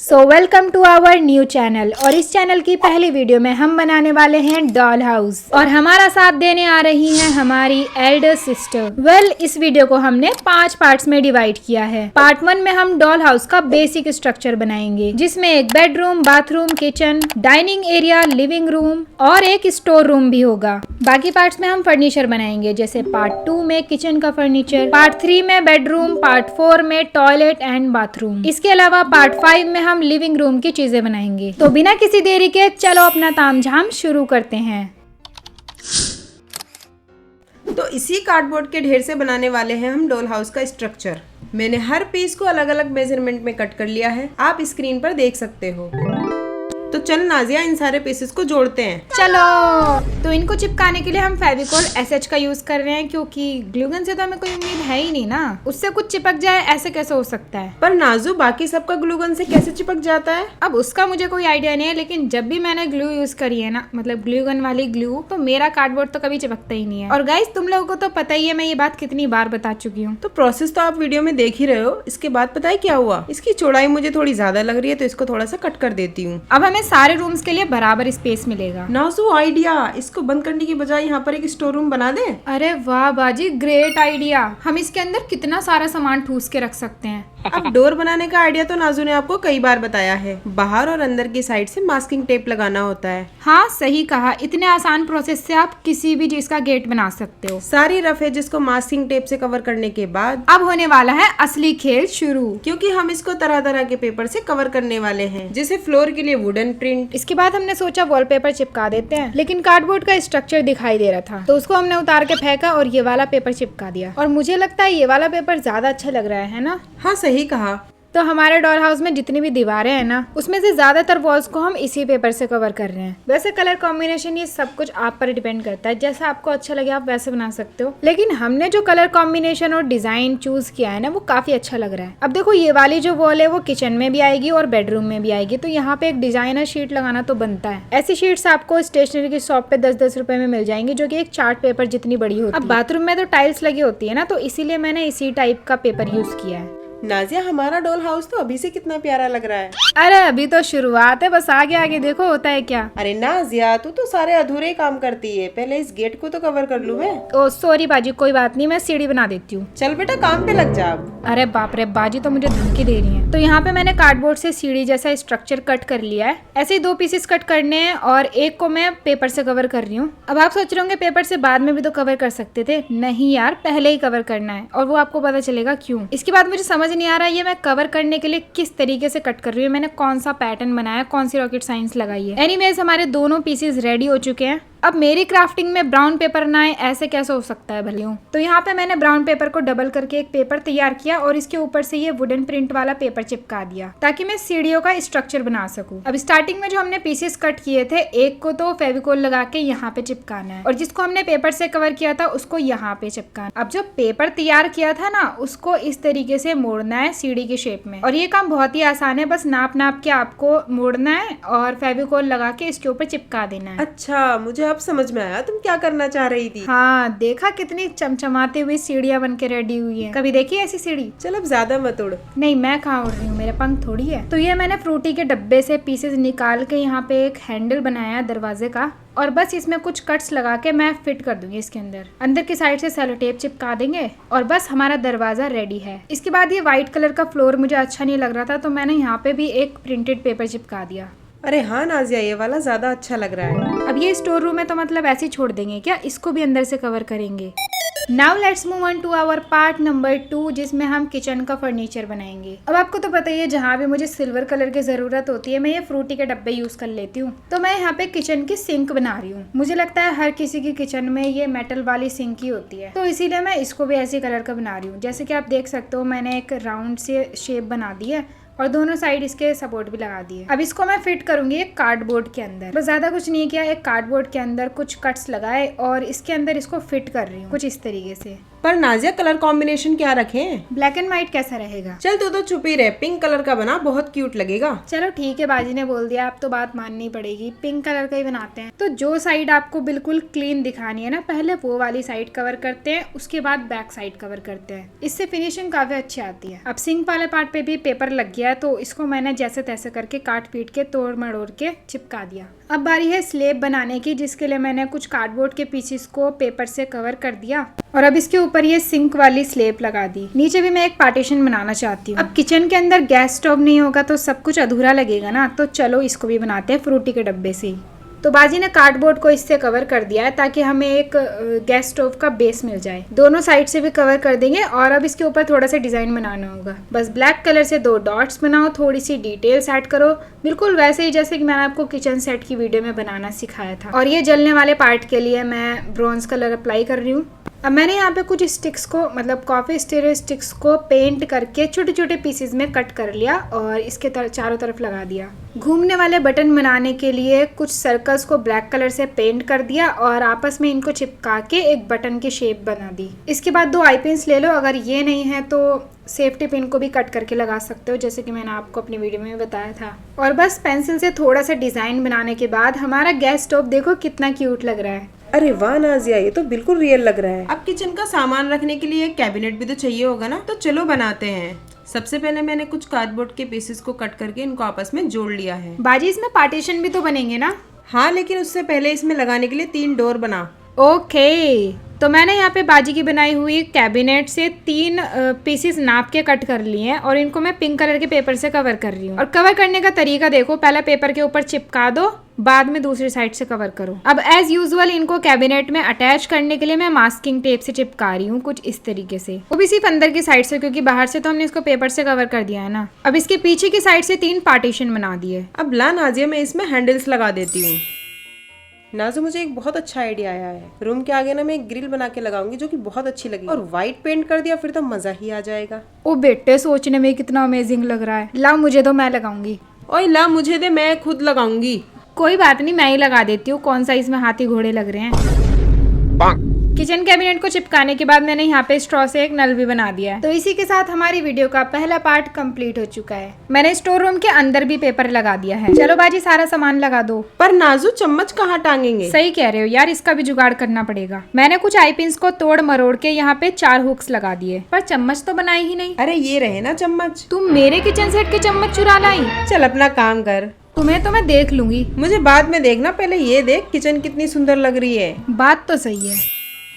So welcome to our new channel. और इस channel की पहली वीडियो में हम बनाने वाले हैं डॉल हाउस और हमारा साथ देने आ रही है हमारी एल्डर सिस्टर। इस वीडियो को हमने 5 पार्ट्स में डिवाइड किया है। पार्ट 1 में हम डॉल हाउस का बेसिक स्ट्रक्चर बनाएंगे, जिसमें एक bedroom, bathroom, kitchen, dining area, living room और एक स्टोर रूम भी होगा। बाकी पार्ट्स में हम फर्नीचर बनाएंगे, जैसे पार्ट 2 में किचन का फर्नीचर, पार्ट 3 में बेडरूम, पार्ट 4 में टॉयलेट एंड बाथरूम। इसके अलावा पार्ट 5 में हम लिविंग रूम की चीजें बनाएंगे। तो बिना किसी देरी के चलो अपना तामझाम शुरू करते हैं। तो इसी कार्डबोर्ड के ढेर से बनाने वाले हैं हम डॉल हाउस का स्ट्रक्चर। मैंने हर पीस को अलग अलग मेजरमेंट में कट कर लिया है, आप स्क्रीन पर देख सकते हो। तो चल नाजिया, इन सारे पीसेस को जोड़ते हैं। चलो। तो इनको चिपकाने के लिए हम फेविकोल एसएच का यूज कर रहे हैं, क्योंकि ग्लूगन से तो हमें कोई उम्मीद है ही नहीं ना, उससे कुछ चिपक जाए ऐसे कैसे हो सकता है। पर नाजू, बाकी सबका ग्लूगन से कैसे चिपक जाता है? अब उसका मुझे कोई आइडिया नहीं है, लेकिन जब भी मैंने ग्लू यूज करी है ना, मतलब ग्लूगन वाली ग्लू, तो मेरा कार्डबोर्ड तो कभी चिपकता ही नहीं है। और गाइस, तुम लोगों को तो पता ही है मैं ये बात कितनी बार बता चुकी हूँ। तो प्रोसेस तो आप वीडियो में देख ही रहे हो। इसके बाद पता है क्या हुआ? इसकी चौड़ाई मुझे थोड़ी ज्यादा लग रही है, तो इसको थोड़ा सा कट कर देती हूँ। अब हमें सारे रूम्स के लिए बराबर स्पेस मिलेगा। नाजू आइडिया, इसको बंद करने की बजाय यहाँ पर एक स्टोर रूम बना दे। अरे वाह बाजी, ग्रेट आइडिया। हम इसके अंदर कितना सारा सामान ठूस के रख सकते हैं। अब डोर बनाने का आइडिया तो नाजू ने आपको कई बार बताया है। बाहर और अंदर की साइड से मास्किंग टेप लगाना होता है। हाँ सही कहा, इतने आसान प्रोसेस से आप किसी भी चीज का गेट बना सकते हो। सारी रफ एजेस को मास्किंग टेप से कवर करने के बाद अब होने वाला है असली खेल शुरू, क्योंकि हम इसको तरह तरह के पेपर से कवर करने वाले हैं, जैसे फ्लोर के लिए वुडन प्रिंट। इसके बाद हमने सोचा वॉलपेपर चिपका देते हैं, लेकिन कार्डबोर्ड का स्ट्रक्चर दिखाई दे रहा था, तो उसको हमने उतार के फेंका और ये वाला पेपर चिपका दिया। और मुझे लगता है ये वाला पेपर ज्यादा अच्छा लग रहा है ना? हाँ सही कहा। तो हमारे डॉल हाउस में जितनी भी दीवारें हैं ना, उसमें से ज्यादातर वॉल्स को हम इसी पेपर से कवर कर रहे हैं। वैसे कलर कॉम्बिनेशन ये सब कुछ आप पर डिपेंड करता है, जैसा आपको अच्छा लगे आप वैसे बना सकते हो, लेकिन हमने जो कलर कॉम्बिनेशन और डिजाइन चूज किया है ना, वो काफी अच्छा लग रहा है। अब देखो, ये वाली जो वॉल है वो किचन में भी आएगी और बेडरूम में भी आएगी, तो यहाँ पे एक डिजाइनर शीट लगाना तो बनता है। ऐसी शीट्स आपको स्टेशनरी की शॉप पे 10-10 रुपए में मिल जाएंगी, जो की एक चार्ट पेपर जितनी बड़ी होती है। अब बाथरूम में तो टाइल्स लगी होती है ना, तो इसीलिए मैंने इसी टाइप का पेपर यूज किया है। नाजिया, हमारा डॉल हाउस तो अभी से कितना प्यारा लग रहा है। अरे अभी तो शुरुआत है, बस आगे आगे देखो होता है क्या। अरे नाजिया, तू तो सारे अधूरे काम करती है, पहले इस गेट को तो कवर कर लूं मैं। ओ सॉरी बाजी, कोई बात नहीं, मैं सीढ़ी बना देती हूँ। चल बेटा, काम पे लग जा अब। अरे बाप रे, बाजी तो मुझे धमकी दे रही है। तो यहाँ पे मैंने कार्डबोर्ड से सीढ़ी जैसा स्ट्रक्चर कट कर लिया है। ऐसे ही 2 पीसेस कट करने हैं और एक को मैं पेपर से कवर कर रही हूँ। अब आप सोच रहे होंगे पेपर से बाद में भी तो कवर कर सकते थे। नहीं यार, पहले ही कवर करना है, और वो आपको पता चलेगा क्यों। इसके बाद मुझे समझ नहीं आ रहा है ये मैं कवर करने के लिए किस तरीके से कट कर रही हूँ, मैंने कौन सा पैटर्न बनाया, कौन सी रॉकेट साइंस लगाई है। एनीवेज, हमारे दोनों पीसेस रेडी हो चुके हैं। अब मेरी क्राफ्टिंग में ब्राउन पेपर ना आए ऐसे कैसे हो सकता है भले। तो यहाँ पे मैंने ब्राउन पेपर को डबल करके एक पेपर तैयार किया और इसके ऊपर से ये वुडन प्रिंट वाला पेपर चिपका दिया, ताकि मैं सीढ़ियों का स्ट्रक्चर बना सकूं। अब स्टार्टिंग में जो हमने पीसेस कट किए थे, एक को तो फेविकोल लगा के यहाँ पे चिपकाना है, और जिसको हमने पेपर से कवर किया था उसको यहाँ पे चिपकाना। अब जो पेपर तैयार किया था ना, उसको इस तरीके से मोड़ना है सीढ़ी के शेप में, और ये काम बहुत ही आसान है, बस नाप नाप के आपको मोड़ना है और फेविकोल लगा के इसके ऊपर चिपका देना है। अच्छा, मुझे अब समझ में आया तुम क्या करना चाह रही थी। हाँ, देखा कितनी चमचमाती हुई सीढ़ियाँ बन के रेडी हुई है। कभी देखी ऐसी सीढ़ी? चल अब ज्यादा मत उड़। नहीं, मैं कहाँ उड़ रही हूँ, मेरे पंख थोड़ी है। तो ये मैंने फ्रूटी के डब्बे से पीसेस निकाल के यहाँ पे एक हैंडल बनाया दरवाजे का, और बस इसमें कुछ कट्स लगा के मैं फिट कर दूंगी इसके अंदर की साइड से सेलो टेप चिपका देंगे, और बस हमारा दरवाजा रेडी है। इसके बाद ये व्हाइट कलर का फ्लोर मुझे अच्छा नहीं लग रहा था, तो मैंने यहाँ पे भी एक प्रिंटेड पेपर चिपका दिया। अरे हाँ नाजिया, ये वाला ज्यादा अच्छा लग रहा है। अब ये स्टोर रूम है, तो मतलब ऐसे ही छोड़ देंगे क्या? इसको भी अंदर से कवर करेंगे। Now let's move on to our part number 2, जिसमें हम किचन का फर्नीचर बनाएंगे। अब आपको तो पता ही है, जहाँ भी मुझे सिल्वर कलर की जरूरत होती है मैं ये फ्रूटी के डब्बे यूज कर लेती हूँ। तो मैं यहाँ पे किचन की सिंक बना रही हूँ। मुझे लगता है हर किसी की किचन में ये मेटल वाली सिंक ही होती है, तो इसीलिए मैं इसको भी ऐसी कलर का बना रही हूँ। जैसे कि आप देख सकते हो, मैंने एक राउंड से शेप बना दी है और दोनों साइड इसके सपोर्ट भी लगा दिए। अब इसको मैं फिट करूंगी एक कार्डबोर्ड के अंदर। बस ज्यादा कुछ नहीं किया, एक कार्डबोर्ड के अंदर कुछ कट्स लगाए और इसके अंदर इसको फिट कर रही हूँ कुछ इस तरीके से। पर नाजिया कलर कॉम्बिनेशन क्या रखें? ब्लैक एंड व्हाइट कैसा रहेगा? चल तू तो चुप ही रहे, पिंक कलर का बना, बहुत क्यूट लगेगा। चलो ठीक है, बाजी ने बोल दिया, अब तो बात माननी पड़ेगी, पिंक कलर का ही बनाते हैं। तो जो साइड आपको बिल्कुल क्लीन दिखानी है ना, पहले वो वाली साइड कवर करते हैं, उसके बाद बैक साइड कवर करते हैं। इससे फिनिशिंग काफी अच्छी आती है। अब सिंक वाले पार्ट पे भी पेपर लग गया है, तो इसको मैंने जैसे तैसे करके काट पीट के तोड़ मड़ोड़ के चिपका दिया। अब बारी है स्लेब बनाने की, जिसके लिए मैंने कुछ कार्डबोर्ड के पीसेस को पेपर से कवर कर दिया और अब इसके ऊपर ये सिंक वाली स्लेब लगा दी। नीचे भी मैं एक पार्टीशन बनाना चाहती हूँ। अब किचन के अंदर गैस स्टोव नहीं होगा तो सब कुछ अधूरा लगेगा ना, तो चलो इसको भी बनाते हैं फ्रूटी के डब्बे से ही। तो बाजी ने कार्डबोर्ड को इससे कवर कर दिया है ताकि हमें एक गैस स्टोव का बेस मिल जाए। दोनों साइड से भी कवर कर देंगे और अब इसके ऊपर थोड़ा सा डिजाइन बनाना होगा। बस ब्लैक कलर से 2 डॉट्स बनाओ, थोड़ी सी डिटेल्स ऐड करो, बिल्कुल वैसे ही जैसे कि मैंने आपको किचन सेट की वीडियो में बनाना सिखाया था। और ये जलने वाले पार्ट के लिए मैं ब्रॉन्ज कलर अप्लाई कर रही हूँ। अब मैंने यहाँ पे कुछ स्टिक्स को, मतलब कॉफी स्टीरियो स्टिक्स को पेंट करके छोटे छोटे पीसेस में कट कर लिया और इसके चारों तरफ लगा दिया। घूमने वाले बटन बनाने के लिए कुछ सर्कल्स को ब्लैक कलर से पेंट कर दिया और आपस में इनको चिपका के एक बटन की शेप बना दी। इसके बाद 2 आई पिन्स ले लो, अगर ये नहीं है तो सेफ्टी पिन को भी कट करके लगा सकते हो, जैसे कि मैंने आपको अपनी वीडियो में बताया था। और बस पेंसिल से थोड़ा सा डिजाइन बनाने के बाद हमारा गैस स्टोव देखो कितना क्यूट लग रहा है। अरे वाह नाजिया, ये तो बिल्कुल रियल लग रहा है। अब किचन का सामान रखने के लिए एक कैबिनेट भी तो चाहिए होगा ना, तो चलो बनाते हैं। सबसे पहले मैंने कुछ कार्डबोर्ड के पीसेस को कट करके इनको आपस में जोड़ लिया है। बाजी इसमें पार्टीशन भी तो बनेंगे ना? हाँ, लेकिन उससे पहले इसमें लगाने के लिए 3 डोर बना। ओके, तो मैंने यहाँ पे बाजी की बनाई हुई कैबिनेट से 3 पीसेस नाप के कट कर लिए हैं और इनको मैं पिंक कलर के पेपर से कवर कर रही हूँ। और कवर करने का तरीका देखो, पहले पेपर के ऊपर चिपका दो, बाद में दूसरी साइड से कवर करो। अब एज यूजुअल इनको कैबिनेट में अटैच करने के लिए मैं मास्किंग टेप से चिपका रही हूँ कुछ इस तरीके से, वो भी सिर्फ अंदर की साइड से, क्योंकि बाहर से तो हमने इसको पेपर से कवर कर दिया है ना। अब इसके पीछे की साइड से 3 पार्टीशन बना दिए। अब ला नाजिया, मैं इसमें हैंडल्स लगा देती हूँ। नाजो, मुझे एक बहुत अच्छा आइडिया आया है। रूम के आगे ना मैं एक ग्रिल बना के लगाऊंगी जो कि बहुत अच्छी लगेगी, और व्हाइट पेंट कर दिया फिर तो मजा ही आ जाएगा। ओ बेटे, सोचने में कितना अमेजिंग लग रहा है। ला मुझे दो, मैं लगाऊंगी। ओए ला मुझे दे, मैं खुद लगाऊंगी। कोई बात नहीं, मैं ही लगा देती हूँ। कौन सा इसमें हाथी घोड़े लग रहे हैं। किचन कैबिनेट को चिपकाने के बाद मैंने यहाँ पे स्ट्रॉ से एक नल भी बना दिया है। तो इसी के साथ हमारी वीडियो का पहला पार्ट कंप्लीट हो चुका है। मैंने स्टोर रूम के अंदर भी पेपर लगा दिया है। चलो बाजी, सारा सामान लगा दो। पर नाजू, चम्मच कहाँ टांगेंगे? सही कह रहे हो यार, इसका भी जुगाड़ करना पड़ेगा। मैंने कुछ आई पिन्स को तोड़ मरोड़ के यहाँ पे 4 हुक्स लगा दिए, पर चम्मच तो बनाई ही नहीं। अरे ये रहे ना चम्मच। तुम मेरे किचन सेट के चम्मच चुरा लाई? चल अपना काम कर। तुम्हें तो मैं देख लूंगी। मुझे बाद में देखना, पहले ये देख किचन कितनी सुंदर लग रही है। बात तो सही है।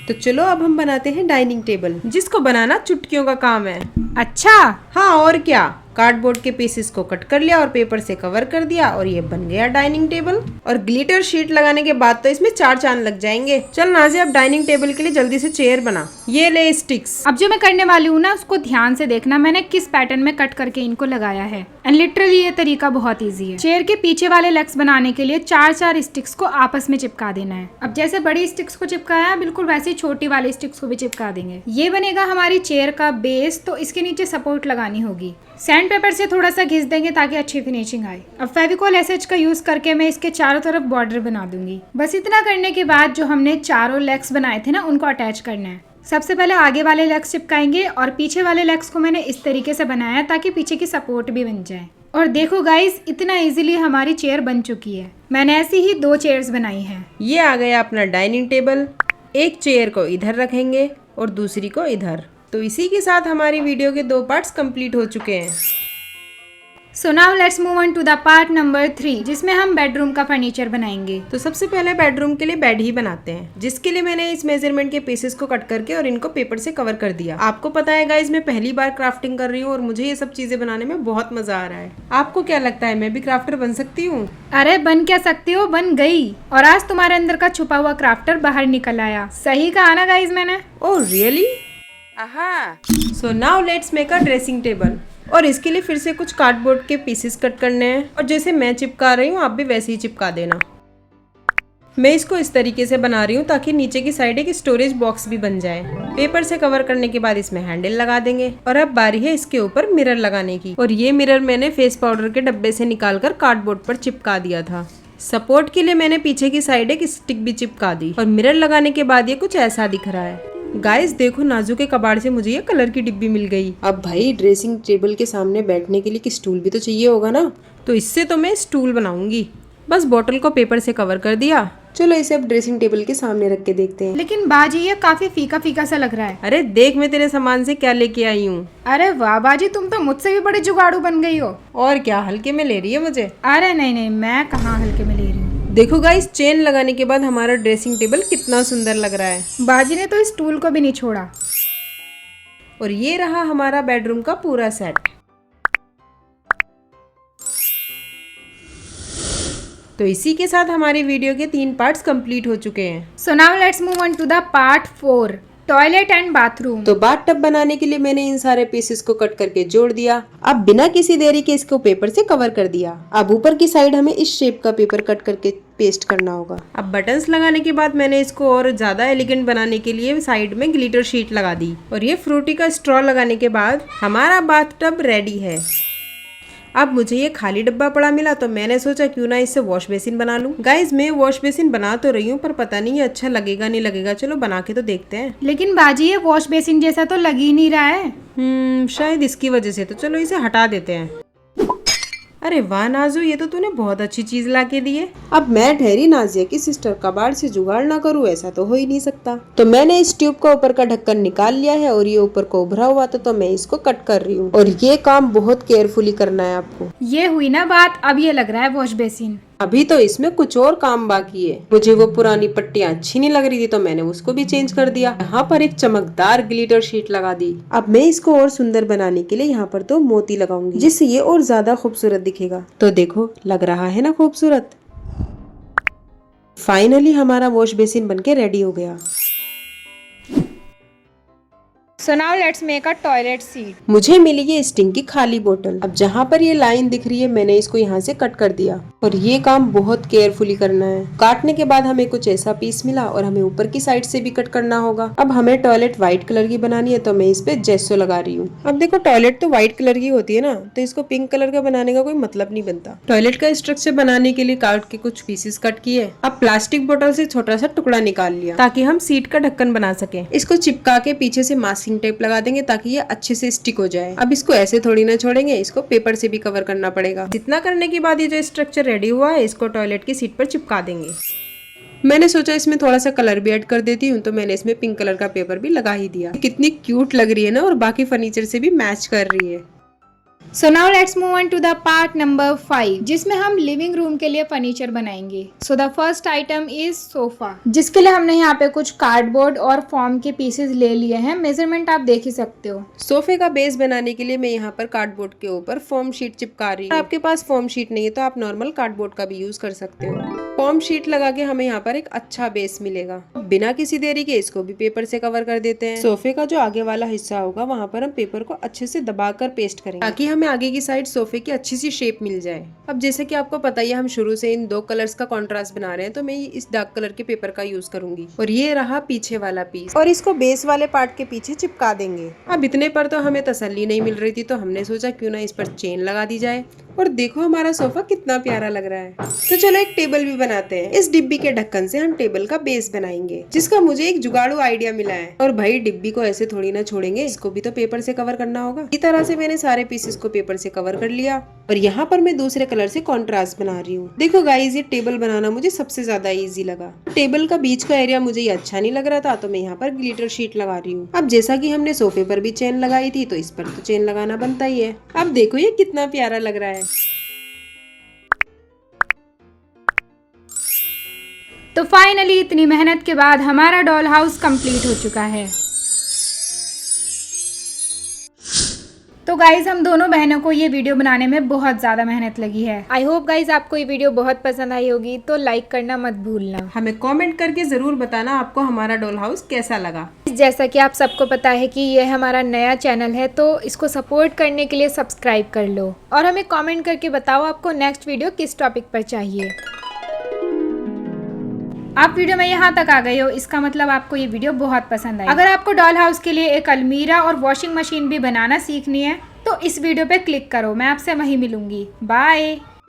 तो चलो अब हम बनाते हैं डाइनिंग टेबल, जिसको बनाना चुटकियों का काम है। अच्छा, हाँ और क्या। कार्डबोर्ड के पीसेस को कट कर लिया और पेपर से कवर कर दिया और ये बन गया डाइनिंग टेबल। और ग्लिटर शीट लगाने के बाद तो इसमें 4 चांद लग जाएंगे। चल नाज़िया, अब डाइनिंग टेबल के लिए जल्दी से चेयर बना। ये ले स्टिक्स। अब जो मैं करने वाली हूँ ना, उसको ध्यान से देखना, मैंने किस पैटर्न में कट करके इनको लगाया है। एंड लिटरली ये तरीका बहुत ईजी है। चेयर के पीछे वाले लेग्स बनाने के लिए 4-4 स्टिक्स को आपस में चिपका देना है। अब जैसे बड़ी स्टिक्स को चिपकाया, बिल्कुल वैसे ही छोटी वाली स्टिक्स को भी चिपका देंगे। ये बनेगा हमारी चेयर का बेस। तो इसके नीचे सपोर्ट लगानी होगी। सैंड पेपर से थोड़ा सा घिस देंगे ताकि अच्छी फिनिशिंग आए। अब फेविकोल एसएच का यूज करके मैं इसके चारों तरफ बॉर्डर बना दूंगी। बस इतना करने के बाद जो हमने चारों लेग्स बनाए थे ना, उनको अटैच करना है। सबसे पहले आगे वाले लेग्स चिपकाएंगे और पीछे वाले लेग्स को मैंने इस तरीके से बनाया ताकि पीछे की सपोर्ट भी बन जाए। और देखो गाइस, इतना इजीली हमारी चेयर बन चुकी है। मैंने ऐसी ही 2 चेयर्स बनाई हैं। ये आ गया अपना डाइनिंग टेबल। एक चेयर को इधर रखेंगे और दूसरी को इधर। तो इसी के साथ हमारी वीडियो के 2 पार्ट्स कंप्लीट हो चुके हैं। So now let's move on to the part number 3, जिसमें हम बेडरूम का फर्नीचर बनाएंगे। तो सबसे पहले बेडरूम के लिए बेड ही बनाते हैं, जिसके लिए मैंने इस मेजरमेंट के पीसेस को कट करके और इनको पेपर से कवर कर दिया। आपको पता है गाइस, मैं पहली बार क्राफ्टिंग कर रही हूँ और मुझे ये सब चीजें बनाने में बहुत मजा आ रहा है। आपको क्या लगता है, मैं भी क्राफ्टर बन सकती हूँ? अरे बन क्या सकती हो, बन गई। और आज तुम्हारे अंदर का छुपा हुआ क्राफ्टर बाहर निकल आया। सही कहा ना गाइस मैंने? Oh really? So now let's make a dressing table. और इसके लिए फिर से कुछ कार्डबोर्ड के पीसेस कट करने हैं और जैसे मैं चिपका रही हूँ आप भी वैसे ही चिपका देना। मैं इसको इस तरीके से बना रही हूँ ताकि नीचे की साइड एक स्टोरेज बॉक्स भी बन जाए। पेपर से कवर करने के बाद इसमें हैंडल लगा देंगे। और अब बारी है इसके ऊपर मिरर लगाने की। और ये मिरर मैंने फेस पाउडर के डब्बे से निकालकर कार्डबोर्ड पर चिपका दिया था। सपोर्ट के लिए मैंने पीछे की साइड एक स्टिक भी चिपका दी और मिरर लगाने के बाद ये कुछ ऐसा दिख रहा है। गाइस देखो, नाजू के कबाड़ से मुझे ये कलर की डिब्बी मिल गई। अब भाई ड्रेसिंग टेबल के सामने बैठने के लिए एक स्टूल भी तो चाहिए होगा ना, तो इससे तो मैं स्टूल बनाऊंगी। बस बोतल को पेपर से कवर कर दिया। चलो इसे अब ड्रेसिंग टेबल के सामने रख के देखते हैं। लेकिन बाजी ये काफी फीका फीका सा लग रहा है। अरे देख, मैं तेरे सामान से क्या लेके आई हूँ। अरे वाह बाजी, तुम तो मुझसे भी बड़ी जुगाड़ू बन गई हो। और क्या, हल्के में ले रही है मुझे? अरे नहीं नहीं, मैं कहाँ हल्के में ले रही हूँ। देखो गाइस, चेन लगाने के बाद हमारा ड्रेसिंग टेबल कितना सुंदर लग रहा है। बाजी ने तो इस टूल को भी नहीं छोड़ा। और ये रहा हमारा बेडरूम का पूरा सेट। तो इसी के साथ हमारी वीडियो के 3 पार्ट्स कंप्लीट हो चुके हैं। So now let's move on to the part 4, toilet and bathroom. तो बाथ टब बनाने के लिए मैंने इन सारे पीसेस को कट करके जोड़ दिया। अब बिना किसी देरी के इसको पेपर से कवर कर दिया। अब ऊपर की साइड हमें इस शेप का पेपर कट करके पेस्ट करना होगा। अब बटन्स लगाने के बाद मैंने इसको और ज्यादा एलिगेंट बनाने के लिए साइड में ग्लिटर शीट लगा दी। और ये फ्रूटी का स्ट्रॉ लगाने के बाद हमारा बाथ टब रेडी है। अब मुझे ये खाली डब्बा पड़ा मिला तो मैंने सोचा क्यों ना इससे वॉश बेसिन बना लूं। गाइज मैं वॉश बेसिन बना तो रही हूँ, पर पता नहीं ये अच्छा लगेगा नहीं लगेगा। चलो बना के तो देखते हैं। लेकिन बाजी ये वॉश बेसिन जैसा तो लग ही नहीं रहा है। शायद इसकी वजह से। तो चलो इसे हटा देते हैं। अरे वाह नाजू, ये तो तूने बहुत अच्छी चीज ला के दी है। अब मैं ठहरी नाजिया की सिस्टर, कबाड़ से जुगाड़ ना करूँ ऐसा तो हो ही नहीं सकता। तो मैंने इस ट्यूब का ऊपर का ढक्कन निकाल लिया है और ये ऊपर को उभरा हुआ था, तो मैं इसको कट कर रही हूँ। और ये काम बहुत केयरफुली करना है आपको। ये हुई ना बात, अब ये लग रहा है वॉश बेसिन। अभी तो इसमें कुछ और काम बाकी है। मुझे वो पुरानी पट्टियां अच्छी नहीं लग रही थी तो मैंने उसको भी चेंज कर दिया। यहाँ पर एक चमकदार ग्लिटर शीट लगा दी। अब मैं इसको और सुंदर बनाने के लिए यहाँ पर तो मोती लगाऊंगी, जिससे ये और ज्यादा खूबसूरत दिखेगा। तो देखो, लग रहा है ना खूबसूरत। फाइनली हमारा वॉश बेसिन बनके रेडी हो गया। सो now let's make a toilet seat. मुझे मिली ये स्टिंग की खाली बोतल। अब जहाँ पर ये लाइन दिख रही है मैंने इसको यहाँ से कट कर दिया। और ये काम बहुत केयरफुली करना है। काटने के बाद हमें कुछ ऐसा पीस मिला और हमें ऊपर की साइड से भी कट करना होगा। अब हमें टॉयलेट व्हाइट कलर की बनानी है तो मैं इस पे जेसो लगा रही हूँ। अब देखो, टॉयलेट तो व्हाइट कलर की होती है ना, तो इसको पिंक कलर का बनाने का कोई मतलब नहीं बनता। टॉयलेट का स्ट्रक्चर बनाने के लिए काट के कुछ पीसेस कट किए। अब प्लास्टिक बोतल से छोटा सा टुकड़ा निकाल लिया ताकि हम सीट का ढक्कन बना सके। इसको चिपका के पीछे से मास्किंग टेप लगा देंगे ताकि ये अच्छे से स्टिक हो जाए। अब इसको ऐसे थोड़ी ना छोड़ेंगे, इसको पेपर से भी कवर करना पड़ेगा। जितना करने के बाद ये जो स्ट्रक्चर रेडी हुआ है इसको टॉयलेट की सीट पर चिपका देंगे। मैंने सोचा इसमें थोड़ा सा कलर भी ऐड कर देती हूँ, तो मैंने इसमें पिंक कलर का पेपर भी लगा ही दिया। कितनी क्यूट लग रही है ना, और बाकी फर्नीचर से भी मैच कर रही है। So now let's move on to the part number 5, जिसमें हम लिविंग रूम के लिए फर्नीचर बनाएंगे। So the first item is sofa, जिसके लिए हमने यहाँ पे कुछ कार्डबोर्ड और फॉर्म के पीसेस ले लिए हैं। मेजरमेंट आप देख ही सकते हो। सोफे का बेस बनाने के लिए मैं यहाँ पर कार्डबोर्ड के ऊपर फोम शीट चिपका रही हूँ। आपके पास फोम शीट नहीं है तो आप नॉर्मल कार्डबोर्ड का भी यूज कर सकते हो। फोम शीट लगा के हमें यहाँ पर एक अच्छा बेस मिलेगा। बिना किसी देरी के इसको भी पेपर से कवर कर देते हैं। सोफे का जो आगे वाला हिस्सा होगा वहाँ पर हम पेपर को अच्छे से दबाकर पेस्ट करेंगे ताकि हमें आगे की साइड सोफे की अच्छी सी शेप मिल जाए। अब जैसे कि आपको पता ही है, हम शुरू से इन 2 कलर्स का कॉन्ट्रास्ट बना रहे हैं, तो मैं इस डार्क कलर के पेपर का यूज करूंगी। और ये रहा पीछे वाला पीस, और इसको बेस वाले पार्ट के पीछे चिपका देंगे। अब इतने पर तो हमें तसल्ली नहीं मिल रही थी, तो हमने सोचा क्यों ना इस पर चेन लगा दी जाए। और देखो हमारा सोफा कितना प्यारा लग रहा है। तो चलो एक टेबल भी बनाते हैं। इस डिब्बी के ढक्कन से हम टेबल का बेस बनाएंगे, जिसका मुझे एक जुगाड़ू आइडिया मिला है। और भाई डिब्बी को ऐसे थोड़ी ना छोड़ेंगे, इसको भी तो पेपर से कवर करना होगा। इस तरह से मैंने सारे पीसेस को पेपर से कवर कर लिया। और यहाँ पर मैं दूसरे कलर से कॉन्ट्रास्ट बना रही हूँ। देखो गाइस, ये टेबल बनाना मुझे सबसे ज्यादा इजी लगा। टेबल का बीच का एरिया मुझे ये अच्छा नहीं लग रहा था, तो मैं यहाँ पर ग्लिटर शीट लगा रही हूँ। अब जैसा कि हमने सोफे पर भी चेन लगाई थी, तो इस पर तो चेन लगाना बनता ही है। अब देखो ये कितना प्यारा लग रहा है। तो फाइनली इतनी मेहनत के बाद हमारा डॉल हाउस कंप्लीट हो चुका है। तो गाइज हम दोनों बहनों को ये वीडियो बनाने में बहुत ज़्यादा मेहनत लगी है। आई होप गाइज आपको ये वीडियो बहुत पसंद आई होगी, तो लाइक करना मत भूलना। हमें कमेंट करके ज़रूर बताना आपको हमारा डॉल हाउस कैसा लगा। जैसा कि आप सबको पता है कि ये हमारा नया चैनल है, तो इसको सपोर्ट करने के लिए सब्सक्राइब कर लो और हमें कमेंट करके बताओ आपको नेक्स्ट वीडियो किस टॉपिक पर चाहिए। आप वीडियो में यहाँ तक आ गए हो, इसका मतलब आपको ये वीडियो बहुत पसंद आई। अगर आपको डॉल हाउस के लिए एक अलमीरा और वॉशिंग मशीन भी बनाना सीखनी है, तो इस वीडियो पे क्लिक करो। मैं आपसे वहीं मिलूंगी। बाय।